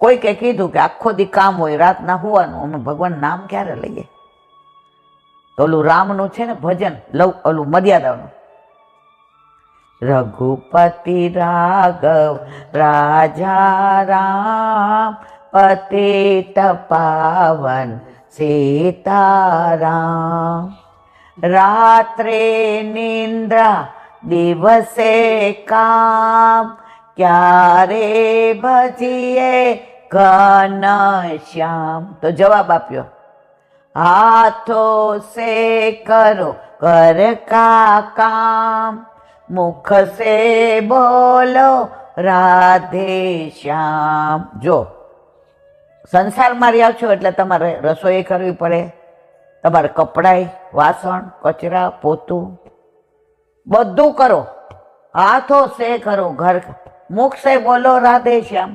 કોઈકે કીધું કે આખો દી કામ હોય, રાત ના હોવાનું, અમે ભગવાન નામ ક્યારે લઈએ? તો ઓલું રામનું છે ને ભજન, ઓલું મર્યાદાનું, રઘુપતિ રાઘવ રાજા રામ પતિત પાવન સીતારામ, રાત્રે નિંદ્રા દિવસે કામ, ક્યારે ભજીએ ઘનશ્યામ. તો જવાબ આપ્યો, હાથો સે કરો ઘર કા કામ, મુખ સે બોલો રાધે શ્યામ. જો સંસારમાં રહ્યા છો એટલે તમારે રસોઈ કરવી પડે, તમારે કપડાય, વાસણ, કચરા, પોતું બધું કરો. હાથો સે કરો ઘર, મુખ સે બોલો રાધે શ્યામ.